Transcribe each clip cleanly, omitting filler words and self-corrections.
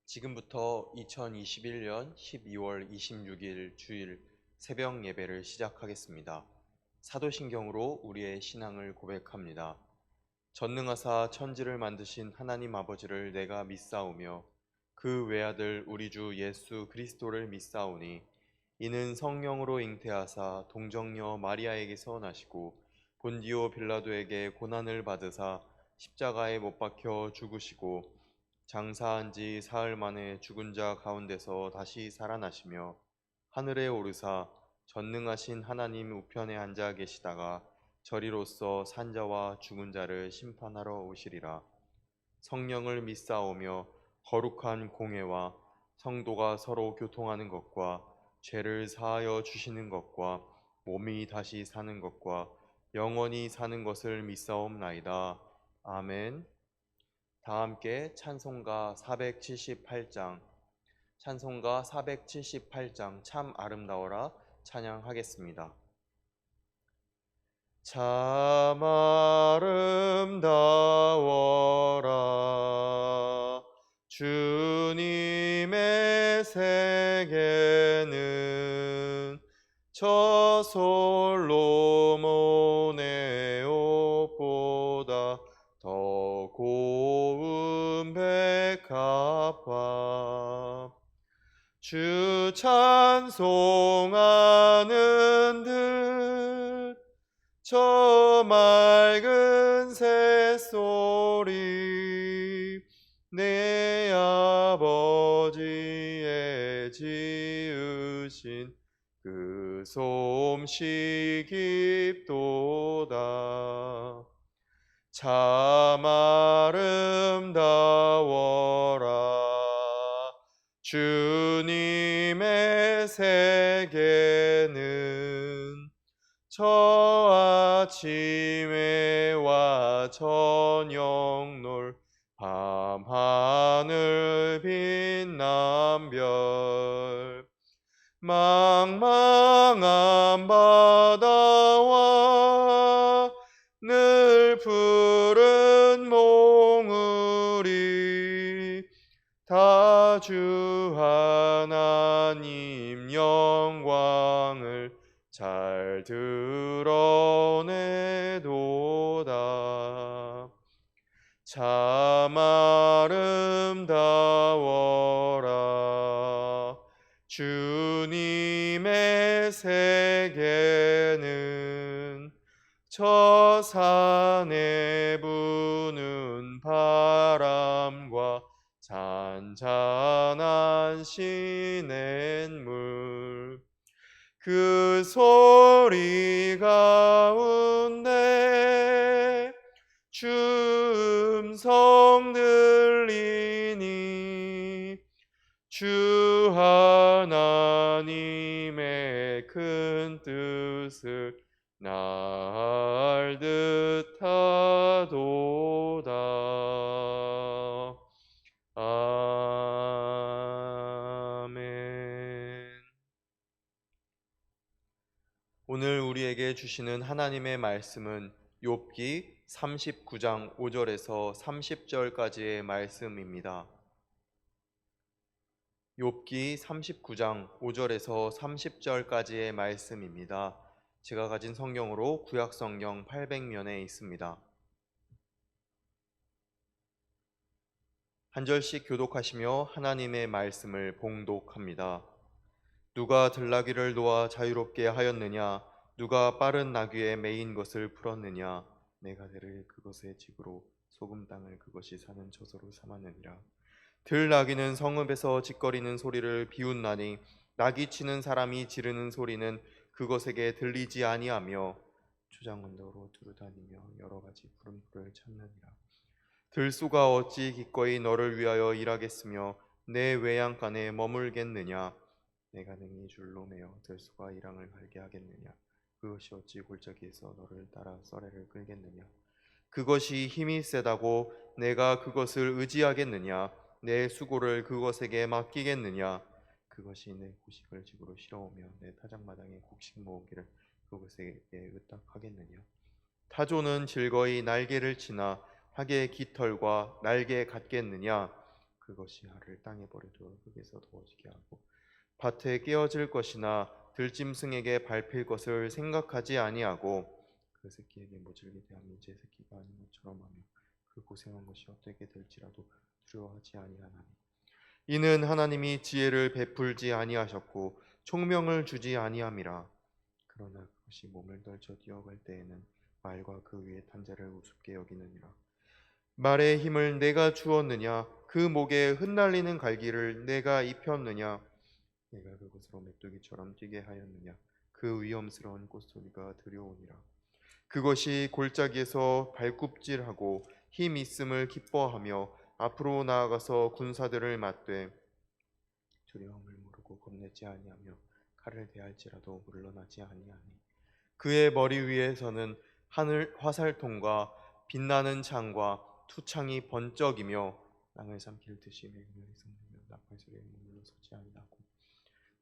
지금부터 2021년 12월 26일 주일 새벽 예배를 시작하겠습니다. 사도신경으로 우리의 신앙을 고백합니다. 전능하사 천지를 만드신 하나님 아버지를 내가 믿사오며 그 외아들 우리 주 예수 그리스도를 믿사오니 이는 성령으로 잉태하사 동정녀 마리아에게서 나시고 본디오 빌라도에게 고난을 받으사 십자가에 못 박혀 죽으시고 장사한 지 사흘 만에 죽은 자 가운데서 다시 살아나시며 하늘에 오르사 전능하신 하나님 우편에 앉아 계시다가 저리로서 산자와 죽은 자를 심판하러 오시리라. 성령을 믿사오며 거룩한 공회와 성도가 서로 교통하는 것과 죄를 사하여 주시는 것과 몸이 다시 사는 것과 영원히 사는 것을 믿사옵나이다. 아멘. 다 함께 찬송가 478장 참 아름다워라 찬양하겠습니다. 참 아름다워라 주님의 세계는 저 솔로몬의 옷보다 더 고운 백합화 주 찬송하는 듯 저 맑은 새소리 내 아버지의 지으신 그 솜씨 깊도다. 참 아름다워라 주님의 세계는 저 아침에와 저녁놀 밤하늘 빛난 별 망망한 바다와 늘 푸른 몽우리 다 주 하나님 영광을 잘 드러내도다. 참 아름다워라 주님의 세계는 저 산에 부는 바람과 잔잔한 시냇물 그 소리 가운데 주 음성 들리니 주 하나님의 큰 뜻을 날 듯하도다. 아멘. 오늘 우리에게 주시는 하나님의 말씀은 욥기 39장 5절에서 30절까지의 말씀입니다. 욥기 39장 5절에서 30절까지의 말씀입니다. 제가 가진 성경으로 구약성경 800면에 있습니다. 한 절씩 교독하시며 하나님의 말씀을 봉독합니다. 누가 들나귀를 놓아 자유롭게 하였느냐? 누가 빠른 나귀에 매인 것을 풀었느냐? 내가 들을 그것의 집으로 소금 땅을 그것이 사는 처소로 삼았느니라. 들나귀는 성읍에서 짖거리는 소리를 비웃나니 나귀 치는 사람이 지르는 소리는 그것에게 들리지 아니하며 초장 언덕으로 두루다니며 여러 가지 푸른 풀을 찾느니라. 들소가 어찌 기꺼이 너를 위하여 일하겠으며 내 외양간에 머물겠느냐? 내가 능히 줄로 매어 들소가 이랑을 갈게 하겠느냐? 그것이 어찌 골짜기에서 너를 따라 썰매를 끌겠느냐? 그것이 힘이 세다고 내가 그것을 의지하겠느냐? 내 수고를 그것에게 맡기겠느냐? 그것이 내 곡식을 집으로 실어오며 내 타작마당에 곡식 모으기를 그것에게 의탁하겠느냐? 타조는 즐거이 날개를 치나 하게 깃털과 날개 같겠느냐? 그것이 알을 땅에 버려두어 흙에서 더워지게 하고 밭에 깨어질 것이나 들짐승에게 밟힐 것을 생각하지 아니하고 그 새끼에게 모질게 대하면 제 새끼가 아닌 것처럼 하며 그 고생한 것이 어떻게 될지라도 두려워하지 아니하나니 이는 하나님이 지혜를 베풀지 아니하셨고 총명을 주지 아니함이라. 그러나 그것이 몸을 떨쳐 뛰어갈 때에는 말과 그 위에 탄 자를 우습게 여기느니라. 말의 힘을 내가 주었느냐? 그 목에 흩날리는 갈기를 내가 입혔느냐? 내가 그곳으로 메뚜기처럼 뛰게 하였느냐? 그 위험스러운 꽃소리가 들려오니라. 그것이 골짜기에서 발굽질하고 힘 있음을 기뻐하며 앞으로 나아가서 군사들을 맞되 두려움을 모르고 겁내지 아니하며 칼을 대할지라도 물러나지 아니하니 그의 머리 위에서는 하늘 화살통과 빛나는 창과 투창이 번쩍이며 땅을 삼킬 듯이 맹렬히 성내며 나팔 소리에 물러서지 아니하고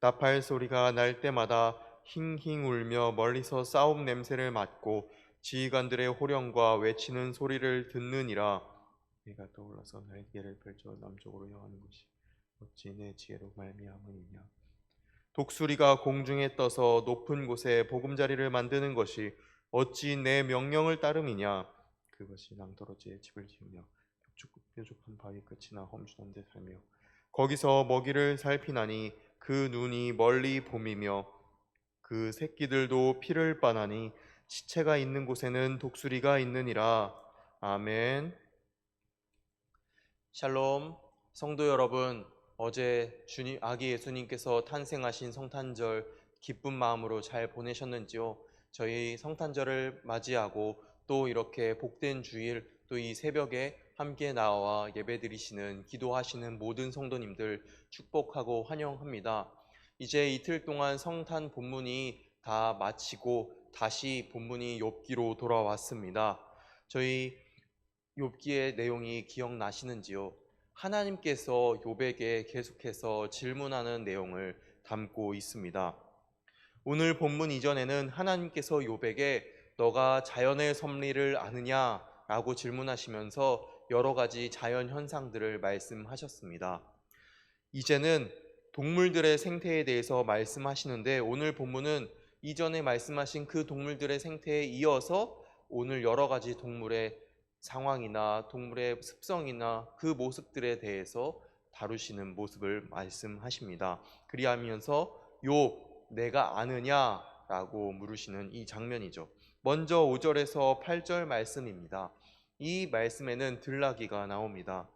나팔 소리가 날 때마다 힝힝 울며 멀리서 싸움 냄새를 맡고 지휘관들의 호령과 외치는 소리를 듣느니라. 내가 떠올라서 날개를 펼쳐 남쪽으로 향하는 것이 어찌 내 지혜로 말미암으니냐. 독수리가 공중에 떠서 높은 곳에 보금자리를 만드는 것이 어찌 내 명령을 따름이냐. 그것이 낭떠러지에 집을 지으며 뾰족한 바위 끝이나 험준한 데 살며 거기서 먹이를 살피나니 그 눈이 멀리 봄이며 그 새끼들도 피를 빠나니 시체가 있는 곳에는 독수리가 있느니라. 아멘. 샬롬. 성도 여러분, 어제 아기 예수님께서 탄생하신 성탄절 기쁜 마음으로 잘 보내셨는지요? 저희 성탄절을 맞이하고 또 이렇게 복된 주일, 또 이 새벽에 함께 나와 예배드리시는 기도하시는 모든 성도님들 축복하고 환영합니다. 이제 이틀 동안 성탄 본문이 다 마치고 다시 본문이 욥기로 돌아왔습니다. 저희 욥기의 내용이 기억나시는지요? 하나님께서 욥에게 계속해서 질문하는 내용을 담고 있습니다. 오늘 본문 이전에는 하나님께서 욥에게 너가 자연의 섭리를 아느냐? 라고 질문하시면서 여러 가지 자연 현상들을 말씀하셨습니다. 이제는 동물들의 생태에 대해서 말씀하시는데 오늘 본문은 이전에 말씀하신 그 동물들의 생태에 이어서 오늘 여러 가지 동물의 상황이나 동물의 습성이나 그 모습들에 대해서 다루시는 모습을 말씀하십니다. 그리하면서 욥 내가 아느냐? 라고 물으시는 이 장면이죠. 먼저 5절에서 8절 말씀입니다. 이 말씀에는 들나귀가 나옵니다.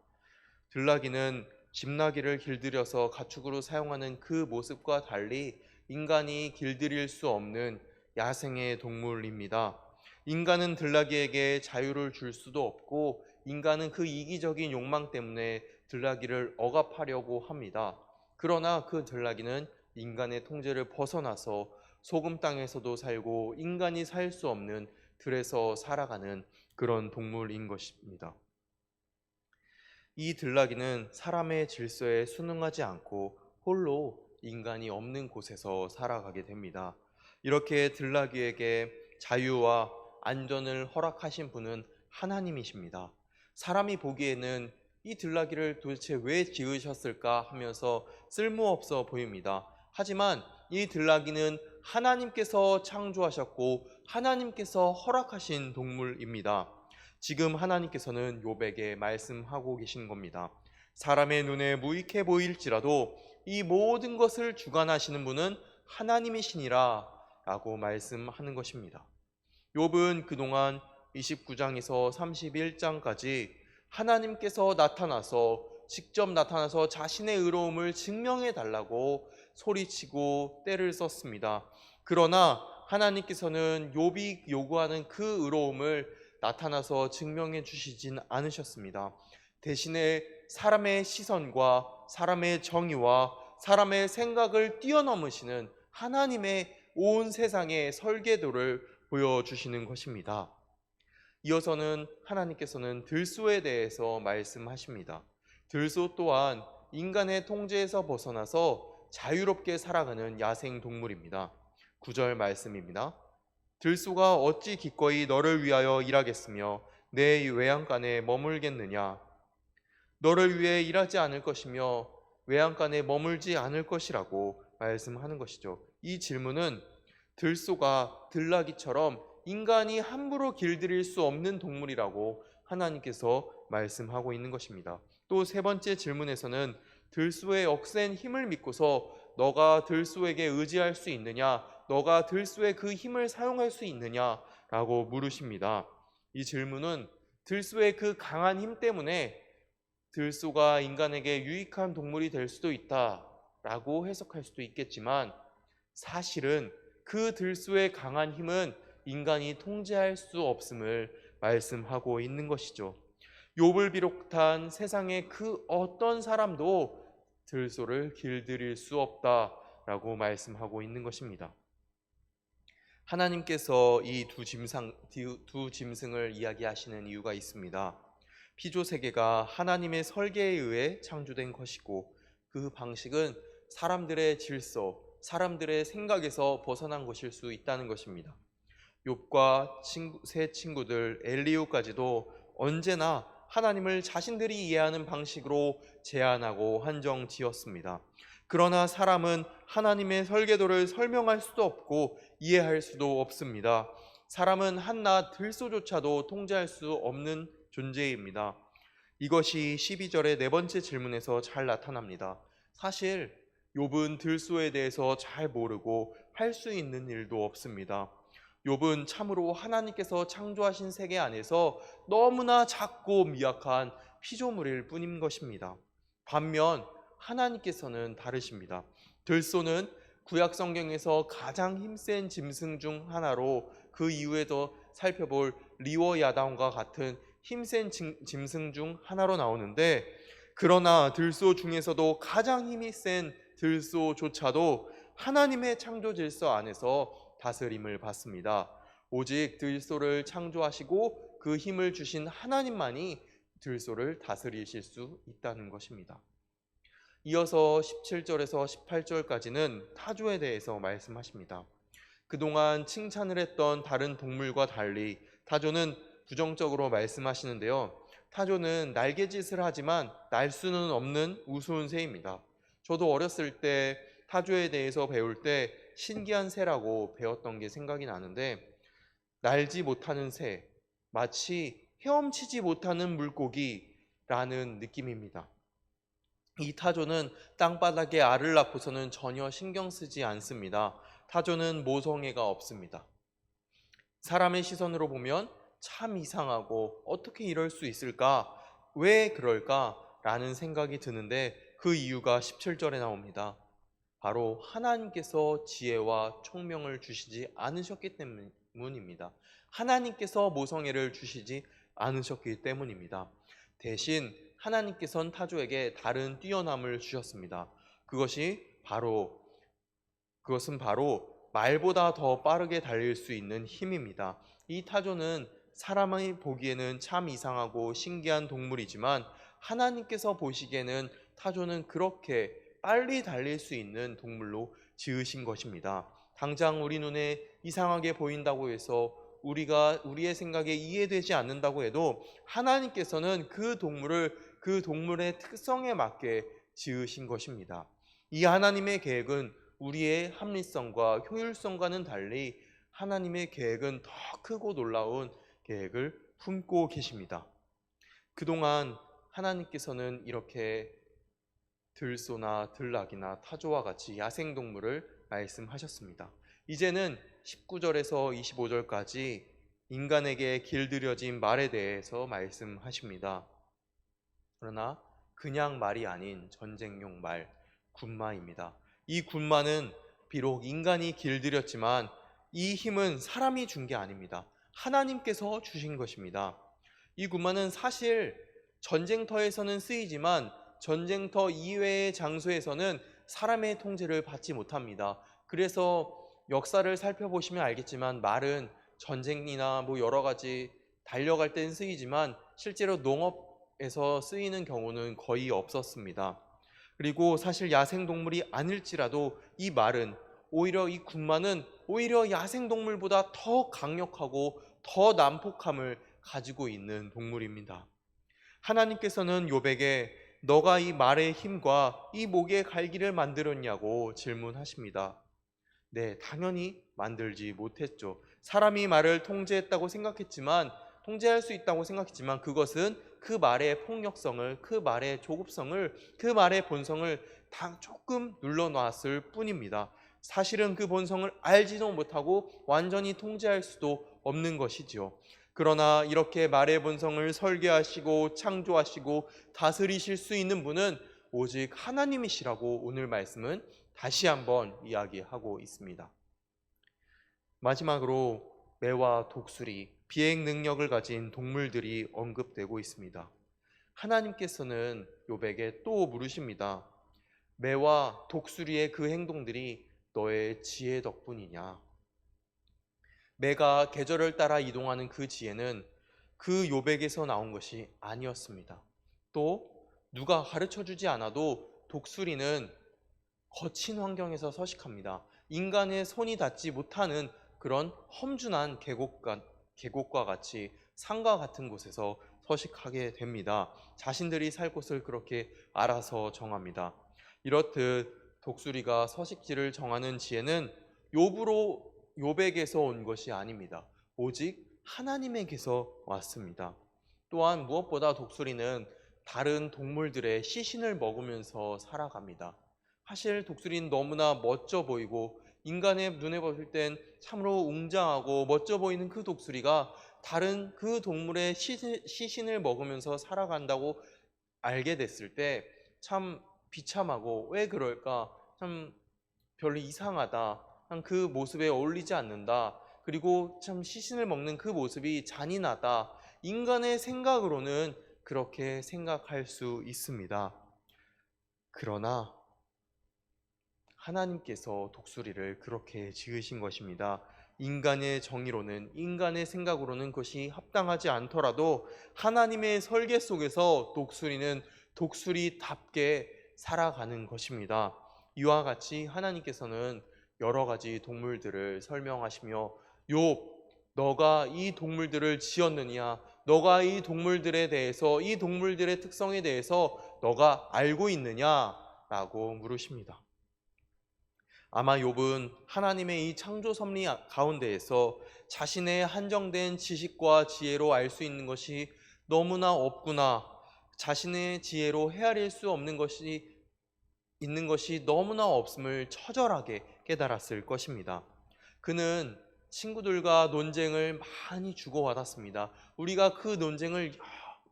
들나귀는 집나귀를 길들여서 가축으로 사용하는 그 모습과 달리 인간이 길들일 수 없는 야생의 동물입니다. 인간은 들나귀에게 자유를 줄 수도 없고 인간은 그 이기적인 욕망 때문에 들나귀를 억압하려고 합니다. 그러나 그 들나귀는 인간의 통제를 벗어나서 소금 땅에서도 살고 인간이 살 수 없는 들에서 살아가는 그런 동물인 것입니다. 이 들나귀는 사람의 질서에 순응하지 않고 홀로 인간이 없는 곳에서 살아가게 됩니다. 이렇게 들나귀에게 자유와 안전을 허락하신 분은 하나님이십니다. 사람이 보기에는 이 들나귀를 도대체 왜 지으셨을까 하면서 쓸모없어 보입니다. 하지만 이 들나귀는 하나님께서 창조하셨고 하나님께서 허락하신 동물입니다. 지금 하나님께서는 욥에게 말씀하고 계신 겁니다. 사람의 눈에 무익해 보일지라도 이 모든 것을 주관하시는 분은 하나님이시니라 라고 말씀하는 것입니다. 욥은 그동안 29장에서 31장까지 하나님께서 직접 나타나서 자신의 의로움을 증명해 달라고 소리치고 떼를 썼습니다. 그러나 하나님께서는 욥이 요구하는 그 의로움을 나타나서 증명해 주시진 않으셨습니다. 대신에 사람의 시선과 사람의 정의와 사람의 생각을 뛰어넘으시는 하나님의 온 세상의 설계도를 보여주시는 것입니다. 이어서는 하나님께서는 들소에 대해서 말씀하십니다. 들소 또한 인간의 통제에서 벗어나서 자유롭게 살아가는 야생 동물입니다. 9절 말씀입니다. 들소가 어찌 기꺼이 너를 위하여 일하겠으며 내 외양간에 머물겠느냐. 너를 위해 일하지 않을 것이며 외양간에 머물지 않을 것이라고 말씀하는 것이죠. 이 질문은 들소가 들나귀처럼 인간이 함부로 길들일 수 없는 동물이라고 하나님께서 말씀하고 있는 것입니다. 또 세 번째 질문에서는 들소의 억센 힘을 믿고서 너가 들소에게 의지할 수 있느냐? 너가 들소의 그 힘을 사용할 수 있느냐라고 물으십니다. 이 질문은 들소의 그 강한 힘 때문에 들소가 인간에게 유익한 동물이 될 수도 있다라고 해석할 수도 있겠지만, 사실은 그 들소의 강한 힘은 인간이 통제할 수 없음을 말씀하고 있는 것이죠. 욥을 비롯한 세상의 그 어떤 사람도 들소를 길들일 수 없다라고 말씀하고 있는 것입니다. 하나님께서 이 두 짐승을 이야기하시는 이유가 있습니다. 피조 세계가 하나님의 설계에 의해 창조된 것이고, 그 방식은 사람들의 질서, 사람들의 생각에서 벗어난 것일 수 있다는 것입니다. 욥과 세 친구들 엘리후까지도 언제나 하나님을 자신들이 이해하는 방식으로 제안하고 한정지었습니다. 그러나 사람은 하나님의 설계도를 설명할 수도 없고 이해할 수도 없습니다. 사람은 한낱 들소조차도 통제할 수 없는 존재입니다. 이것이 12절의 네 번째 질문에서 잘 나타납니다. 사실 욥은 들소에 대해서 잘 모르고 할 수 있는 일도 없습니다. 욥은 참으로 하나님께서 창조하신 세계 안에서 너무나 작고 미약한 피조물일 뿐인 것입니다. 반면 하나님께서는 다르십니다. 들소는 구약 성경에서 가장 힘센 짐승 중 하나로, 그 이후에도 살펴볼 리워 야단과 같은 힘센 짐승 중 하나로 나오는데, 그러나 들소 중에서도 가장 힘이 센 들소조차도 하나님의 창조 질서 안에서 다스림을 받습니다. 오직 들소를 창조하시고 그 힘을 주신 하나님만이 들소를 다스리실 수 있다는 것입니다. 이어서 17절에서 18절까지는 타조에 대해서 말씀하십니다. 그동안 칭찬을 했던 다른 동물과 달리 타조는 부정적으로 말씀하시는데요. 타조는 날개짓을 하지만 날 수는 없는 우스운 새입니다. 저도 어렸을 때 타조에 대해서 배울 때 신기한 새라고 배웠던 게 생각이 나는데, 날지 못하는 새, 마치 헤엄치지 못하는 물고기라는 느낌입니다. 이 타조는 땅바닥에 알을 낳고서는 전혀 신경 쓰지 않습니다. 타조는 모성애가 없습니다. 사람의 시선으로 보면 참 이상하고 어떻게 이럴 수 있을까? 왜 그럴까? 라는 생각이 드는데, 그 이유가 17절에 나옵니다. 바로 하나님께서 지혜와 총명을 주시지 않으셨기 때문입니다. 하나님께서 모성애를 주시지 않으셨기 때문입니다. 대신 하나님께서는 타조에게 다른 뛰어남을 주셨습니다. 그것은 바로 말보다 더 빠르게 달릴 수 있는 힘입니다. 이 타조는 사람이 보기에는 참 이상하고 신기한 동물이지만, 하나님께서 보시기에는 타조는 그렇게 빨리 달릴 수 있는 동물로 지으신 것입니다. 당장 우리 눈에 이상하게 보인다고 해서 우리의 생각에 이해되지 않는다고 해도 하나님께서는 그 동물의 특성에 맞게 지으신 것입니다. 이 하나님의 계획은 우리의 합리성과 효율성과는 달리 하나님의 계획은 더 크고 놀라운 계획을 품고 계십니다. 그동안 하나님께서는 이렇게 들소나 들나귀나 타조와 같이 야생동물을 말씀하셨습니다. 이제는 19절에서 25절까지 인간에게 길들여진 말에 대해서 말씀하십니다. 그러나 그냥 말이 아닌 전쟁용 말, 군마입니다. 이 군마는 비록 인간이 길들였지만 이 힘은 사람이 준 게 아닙니다. 하나님께서 주신 것입니다. 이 군마는 사실 전쟁터에서는 쓰이지만 전쟁터 이외의 장소에서는 사람의 통제를 받지 못합니다. 그래서 역사를 살펴보시면 알겠지만, 말은 전쟁이나 여러 가지 달려갈 땐 쓰이지만 실제로 농업에서 쓰이는 경우는 거의 없었습니다. 그리고 사실 야생동물이 아닐지라도 이 말은, 이 군마는 오히려 야생동물보다 더 강력하고 더 난폭함을 가지고 있는 동물입니다. 하나님께서는 욥에게 너가 이 말의 힘과 이 목의 갈기를 만들었냐고 질문하십니다. 네, 당연히 만들지 못했죠. 사람이 말을 통제할 수 있다고 생각했지만 그것은 그 말의 폭력성을, 그 말의 조급성을, 그 말의 본성을 다 조금 눌러놨을 뿐입니다. 사실은 그 본성을 알지도 못하고 완전히 통제할 수도 없는 것이지요. 그러나 이렇게 말의 본성을 설계하시고 창조하시고 다스리실 수 있는 분은 오직 하나님이시라고 오늘 말씀은 다시 한번 이야기하고 있습니다. 마지막으로 매와 독수리, 비행 능력을 가진 동물들이 언급되고 있습니다. 하나님께서는 욥에게 또 물으십니다. 매와 독수리의 그 행동들이 너의 지혜 덕분이냐? 매가 계절을 따라 이동하는 그 지혜는 그 욥에게서 나온 것이 아니었습니다. 또 누가 가르쳐주지 않아도 독수리는 거친 환경에서 서식합니다. 인간의 손이 닿지 못하는 그런 험준한 계곡과 같이 산과 같은 곳에서 서식하게 됩니다. 자신들이 살 곳을 그렇게 알아서 정합니다. 이렇듯 독수리가 서식지를 정하는 지혜는 욥에게서 온 것이 아닙니다. 오직 하나님에게서 왔습니다. 또한 무엇보다 독수리는 다른 동물들의 시신을 먹으면서 살아갑니다. 사실 독수리는 너무나 멋져 보이고 인간의 눈에 봤을 땐 참으로 웅장하고 멋져 보이는 그 독수리가 다른 그 동물의 시신을 먹으면서 살아간다고 알게 됐을 때 참 비참하고 왜 그럴까? 참 별로 이상하다. 그 모습에 어울리지 않는다. 그리고 참 시신을 먹는 그 모습이 잔인하다. 인간의 생각으로는 그렇게 생각할 수 있습니다. 그러나 하나님께서 독수리를 그렇게 지으신 것입니다. 인간의 정의로는, 인간의 생각으로는 그것이 합당하지 않더라도 하나님의 설계 속에서 독수리는 독수리답게 살아가는 것입니다. 이와 같이 하나님께서는 여러 가지 동물들을 설명하시며 욥, 너가 이 동물들을 지었느냐? 너가 이 동물들에 대해서, 이 동물들의 특성에 대해서 너가 알고 있느냐? 라고 물으십니다. 아마 욥은 하나님의 이 창조 섭리 가운데에서 자신의 한정된 지식과 지혜로 알 수 있는 것이 너무나 없구나. 자신의 지혜로 헤아릴 수 없는 것이 있는 것이 너무나 없음을 처절하게 깨달았을 것입니다. 그는 친구들과 논쟁을 많이 주고받았습니다. 우리가 그 논쟁을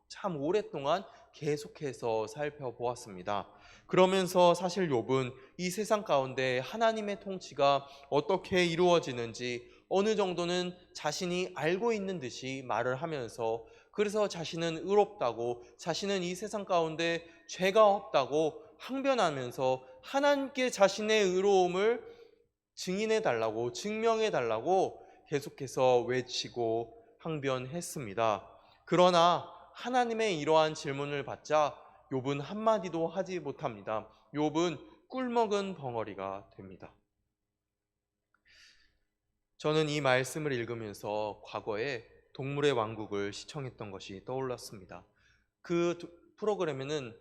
참 오랫동안 계속해서 살펴보았습니다. 그러면서 사실 욥은 이 세상 가운데 하나님의 통치가 어떻게 이루어지는지 어느 정도는 자신이 알고 있는 듯이 말을 하면서 그래서 자신은 의롭다고 자신은 이 세상 가운데 죄가 없다고 항변하면서 하나님께 자신의 의로움을 증인해 달라고 증명해 달라고 계속해서 외치고 항변했습니다. 그러나 하나님의 이러한 질문을 받자 욥은 한마디도 하지 못합니다. 욥은 꿀먹은 벙어리가 됩니다. 저는 이 말씀을 읽으면서 과거에 동물의 왕국을 시청했던 것이 떠올랐습니다. 그 프로그램에는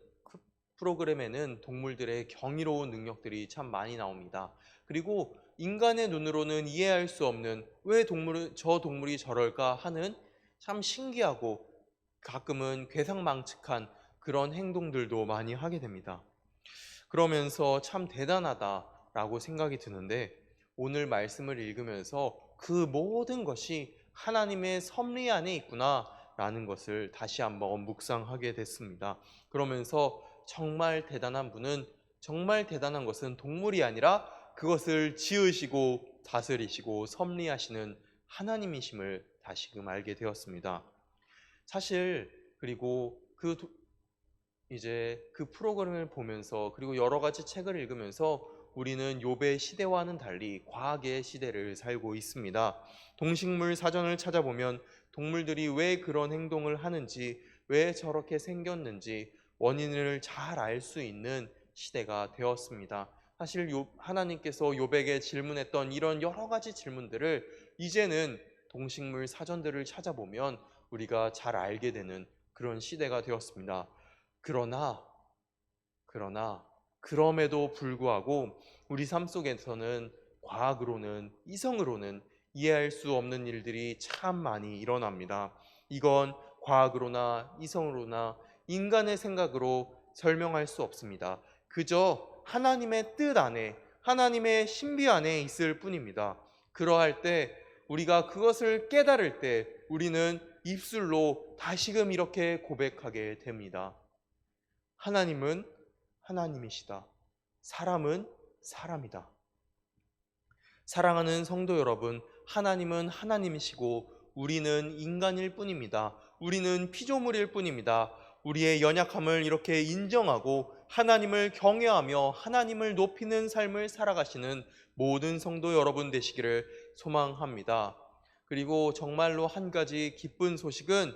동물들의 경이로운 능력들이 참 많이 나옵니다. 그리고 인간의 눈으로는 이해할 수 없는 왜 저 동물이 저럴까 하는 참 신기하고 가끔은 괴상망측한 그런 행동들도 많이 하게 됩니다. 그러면서 참 대단하다라고 생각이 드는데 오늘 말씀을 읽으면서 그 모든 것이 하나님의 섭리 안에 있구나라는 것을 다시 한번 묵상하게 됐습니다. 그러면서 정말 대단한 분은 정말 대단한 것은 동물이 아니라 그것을 지으시고 다스리시고 섭리하시는 하나님이심을 다시금 알게 되었습니다. 사실 그리고 이제 그 프로그램을 보면서 그리고 여러 가지 책을 읽으면서 우리는 욥의 시대와는 달리 과학의 시대를 살고 있습니다. 동식물 사전을 찾아보면 동물들이 왜 그런 행동을 하는지, 왜 저렇게 생겼는지 원인을 잘 알 수 있는 시대가 되었습니다. 사실 하나님께서 욥에게 질문했던 이런 여러 가지 질문들을 이제는 동식물 사전들을 찾아보면 우리가 잘 알게 되는 그런 시대가 되었습니다. 그러나 그럼에도 불구하고 우리 삶 속에서는 과학으로는 이성으로는 이해할 수 없는 일들이 참 많이 일어납니다. 이건 과학으로나 이성으로나 인간의 생각으로 설명할 수 없습니다. 그저 하나님의 뜻 안에, 하나님의 신비 안에 있을 뿐입니다. 그러할 때 우리가 그것을 깨달을 때 우리는 입술로 다시금 이렇게 고백하게 됩니다. 하나님은 하나님이시다. 사람은 사람이다. 사랑하는 성도 여러분, 하나님은 하나님이시고 우리는 인간일 뿐입니다. 우리는 피조물일 뿐입니다. 우리의 연약함을 이렇게 인정하고 하나님을 경외하며 하나님을 높이는 삶을 살아가시는 모든 성도 여러분 되시기를 소망합니다. 그리고 정말로 한 가지 기쁜 소식은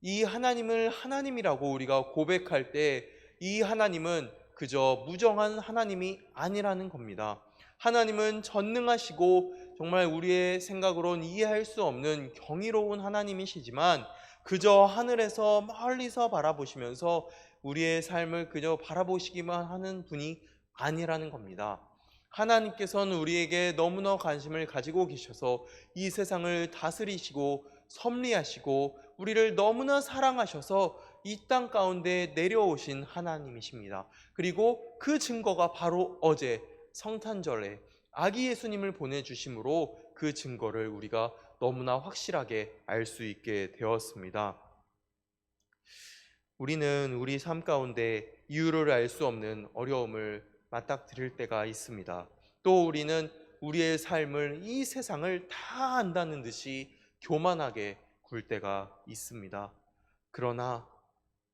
이 하나님을 하나님이라고 우리가 고백할 때 이 하나님은 그저 무정한 하나님이 아니라는 겁니다. 하나님은 전능하시고 정말 우리의 생각으로는 이해할 수 없는 경이로운 하나님이시지만 그저 하늘에서 멀리서 바라보시면서 우리의 삶을 그저 바라보시기만 하는 분이 아니라는 겁니다. 하나님께서는 우리에게 너무나 관심을 가지고 계셔서 이 세상을 다스리시고 섭리하시고 우리를 너무나 사랑하셔서 이 땅 가운데 내려오신 하나님이십니다. 그리고 그 증거가 바로 어제 성탄절에 아기 예수님을 보내주심으로 그 증거를 우리가 너무나 확실하게 알 수 있게 되었습니다. 우리는 우리 삶 가운데 이유를 알 수 없는 어려움을 맞닥뜨릴 때가 있습니다. 또 우리는 우리의 삶을 이 세상을 다 안다는 듯이 교만하게 굴 때가 있습니다. 그러나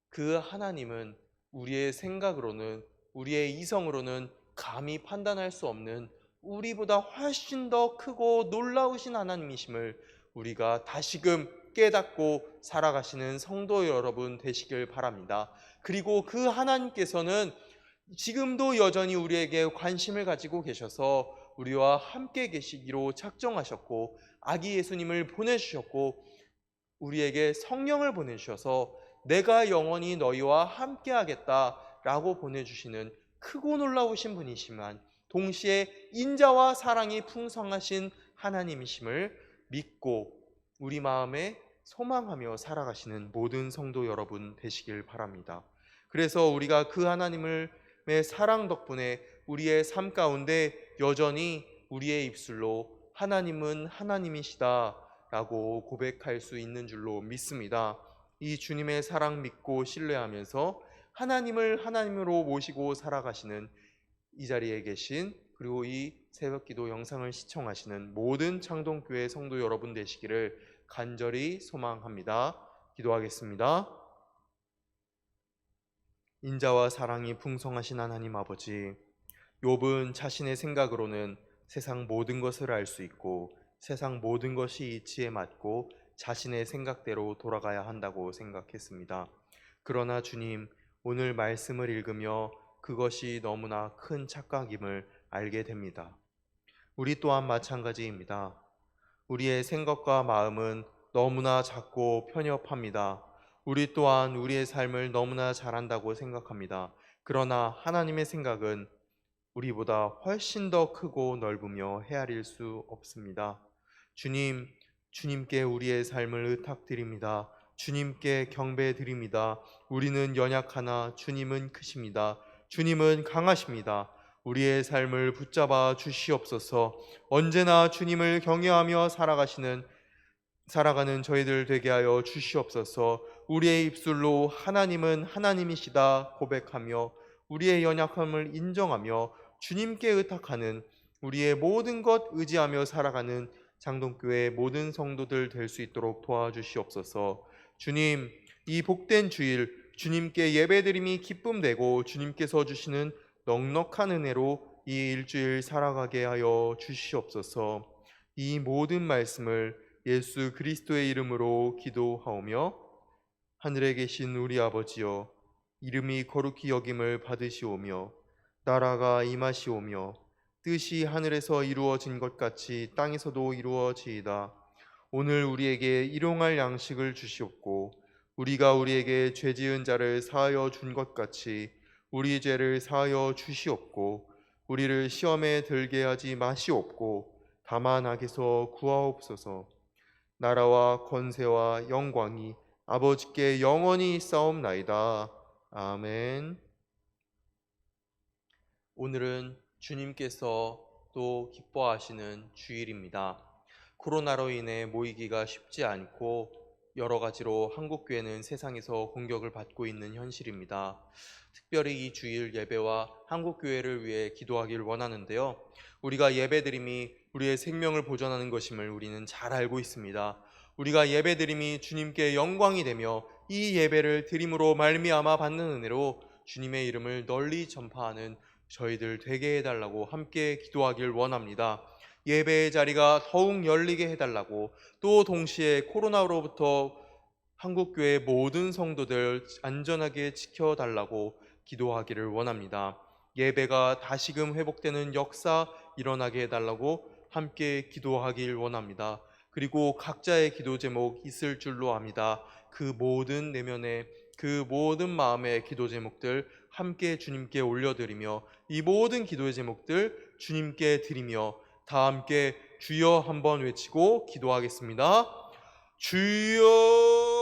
그 하나님은 우리의 생각으로는 우리의 이성으로는 감히 판단할 수 없는 우리보다 훨씬 더 크고 놀라우신 하나님이심을 우리가 다시금 깨닫고 살아가시는 성도 여러분 되시길 바랍니다. 그리고 그 하나님께서는 지금도 여전히 우리에게 관심을 가지고 계셔서 우리와 함께 계시기로 작정하셨고 아기 예수님을 보내주셨고 우리에게 성령을 보내주셔서 내가 영원히 너희와 함께 하겠다라고 보내주시는 크고 놀라우신 분이시만 동시에 인자와 사랑이 풍성하신 하나님이심을 믿고 우리 마음에 소망하며 살아가시는 모든 성도 여러분 되시길 바랍니다. 그래서 우리가 그 하나님의 사랑 덕분에 우리의 삶 가운데 여전히 우리의 입술로 하나님은 하나님이시다 라고 고백할 수 있는 줄로 믿습니다. 이 주님의 사랑 믿고 신뢰하면서 하나님을 하나님으로 모시고 살아가시는 이 자리에 계신 그리고 이 새벽기도 영상을 시청하시는 모든 창동교회 성도 여러분 되시기를 간절히 소망합니다. 기도하겠습니다. 인자와 사랑이 풍성하신 하나님 아버지, 욥은 자신의 생각으로는 세상 모든 것을 알 수 있고 세상 모든 것이 이치에 맞고 자신의 생각대로 돌아가야 한다고 생각했습니다. 그러나 주님, 오늘 말씀을 읽으며 그것이 너무나 큰 착각임을 알게 됩니다. 우리 또한 마찬가지입니다. 우리의 생각과 마음은 너무나 작고 편협합니다. 우리 또한 우리의 삶을 너무나 잘한다고 생각합니다. 그러나 하나님의 생각은 우리보다 훨씬 더 크고 넓으며 헤아릴 수 없습니다. 주님, 주님께 우리의 삶을 의탁드립니다. 주님께 경배드립니다. 우리는 연약하나 주님은 크십니다. 주님은 강하십니다. 우리의 삶을 붙잡아 주시옵소서. 언제나 주님을 경외하며 살아가는 저희들 되게 하여 주시옵소서. 우리의 입술로 하나님은 하나님이시다 고백하며 우리의 연약함을 인정하며 주님께 의탁하는 우리의 모든 것 의지하며 살아가는 장동교회 모든 성도들 될 수 있도록 도와주시옵소서. 주님, 이 복된 주일 주님께 예배드림이 기쁨되고 주님께서 주시는 넉넉한 은혜로 이 일주일 살아가게 하여 주시옵소서. 이 모든 말씀을 예수 그리스도의 이름으로 기도하오며 하늘에 계신 우리 아버지여, 이름이 거룩히 여김을 받으시오며 나라가 임하시오며 뜻이 하늘에서 이루어진 것 같이 땅에서도 이루어지이다. 오늘 우리에게 일용할 양식을 주시옵고 우리가 우리에게 죄 지은 자를 사하여 준 것 같이 우리 죄를 사하여 주시옵고 우리를 시험에 들게 하지 마시옵고 다만 악에서 구하옵소서. 나라와 권세와 영광이 아버지께 영원히 있사옵나이다. 아멘. 오늘은 주님께서 또 기뻐하시는 주일입니다. 코로나로 인해 모이기가 쉽지 않고 여러 가지로 한국교회는 세상에서 공격을 받고 있는 현실입니다. 특별히 이 주일 예배와 한국교회를 위해 기도하길 원하는데요. 우리가 예배드림이 우리의 생명을 보존하는 것임을 우리는 잘 알고 있습니다. 우리가 예배드림이 주님께 영광이 되며 이 예배를 드림으로 말미암아 받는 은혜로 주님의 이름을 널리 전파하는 저희들 되게 해달라고 함께 기도하길 원합니다. 예배의 자리가 더욱 열리게 해달라고, 또 동시에 코로나로부터 한국교회 모든 성도들 안전하게 지켜달라고 기도하기를 원합니다. 예배가 다시금 회복되는 역사 일어나게 해달라고 함께 기도하길 원합니다. 그리고 각자의 기도 제목 있을 줄로 압니다. 그 모든 내면의, 그 모든 마음의 기도 제목들 함께 주님께 올려드리며 이 모든 기도의 제목들 주님께 드리며 다 함께 주여 한번 외치고 기도하겠습니다. 주여.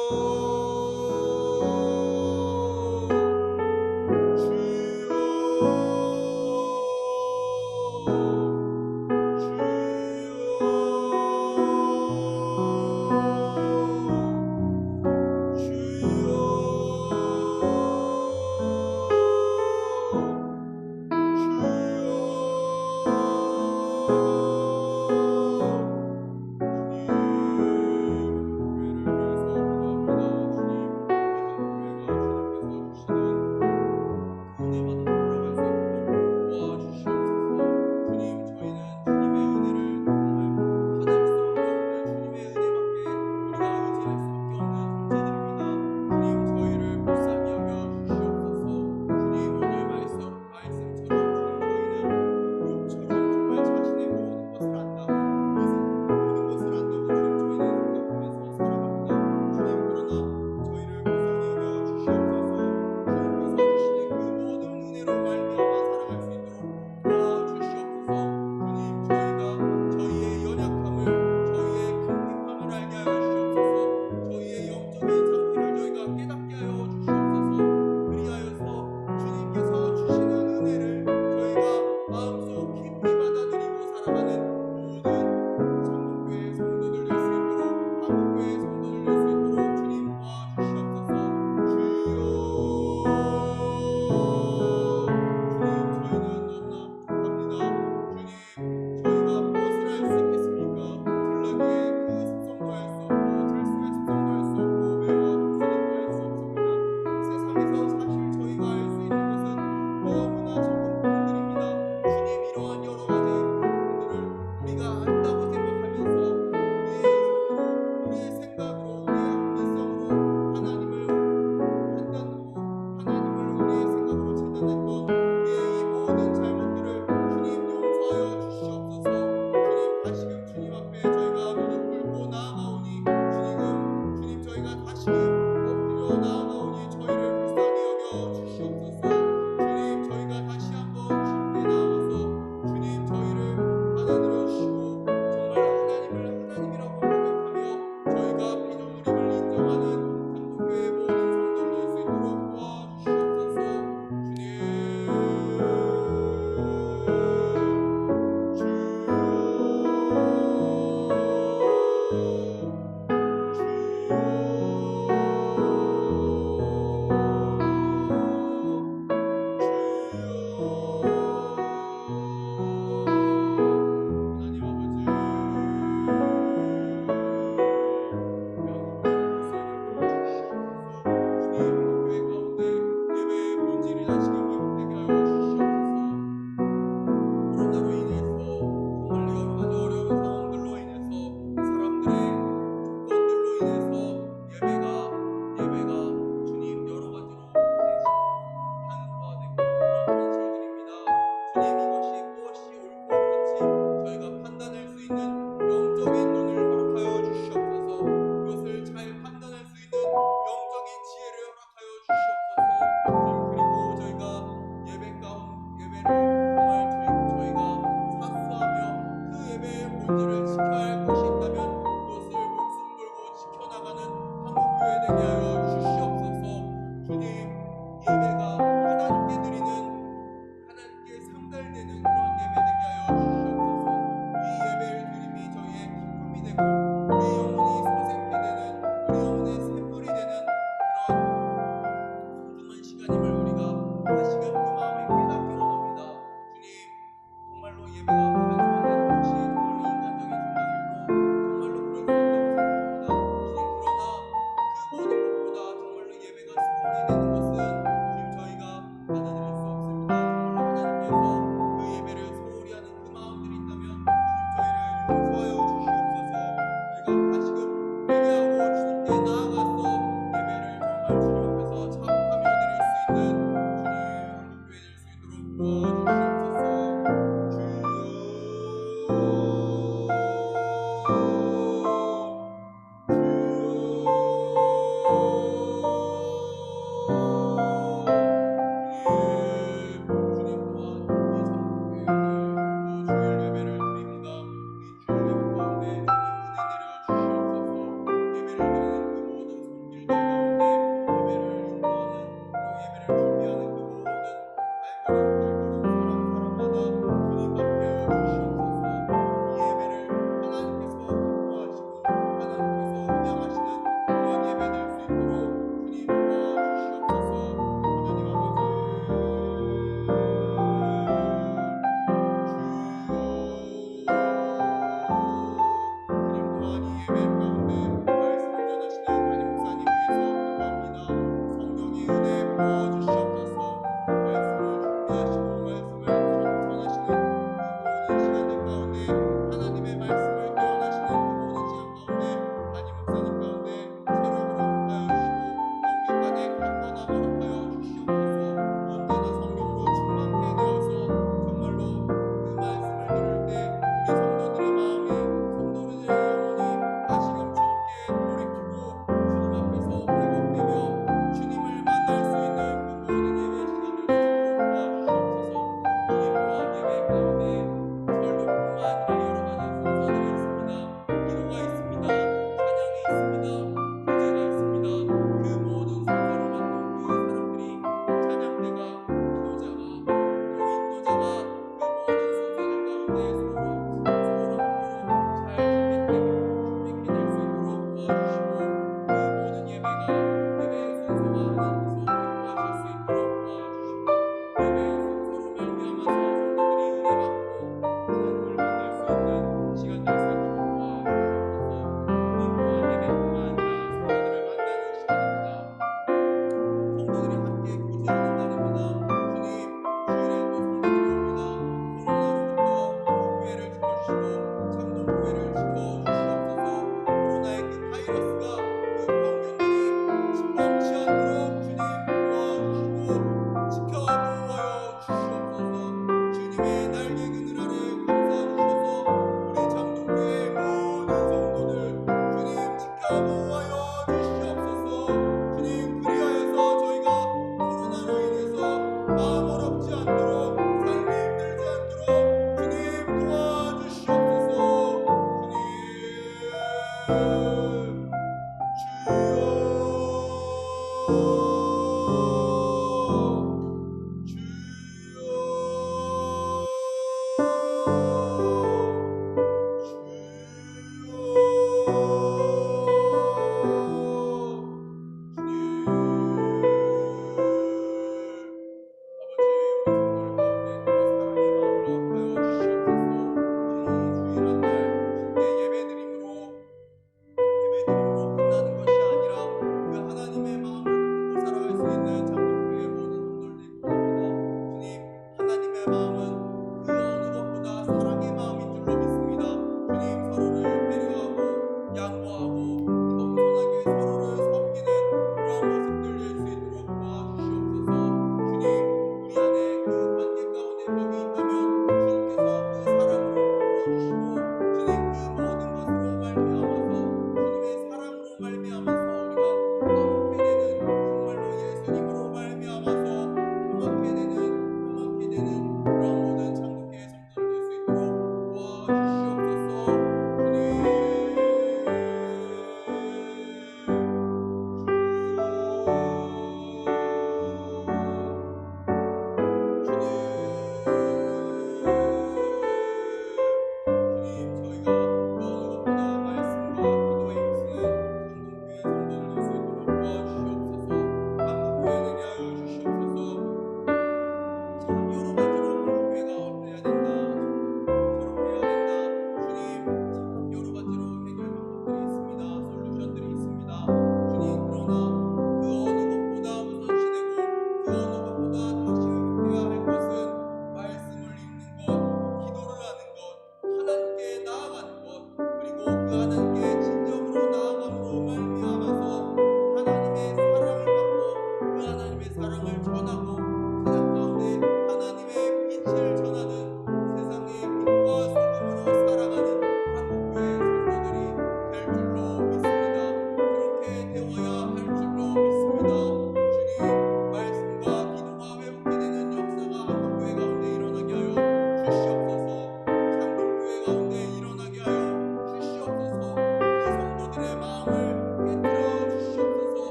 마음을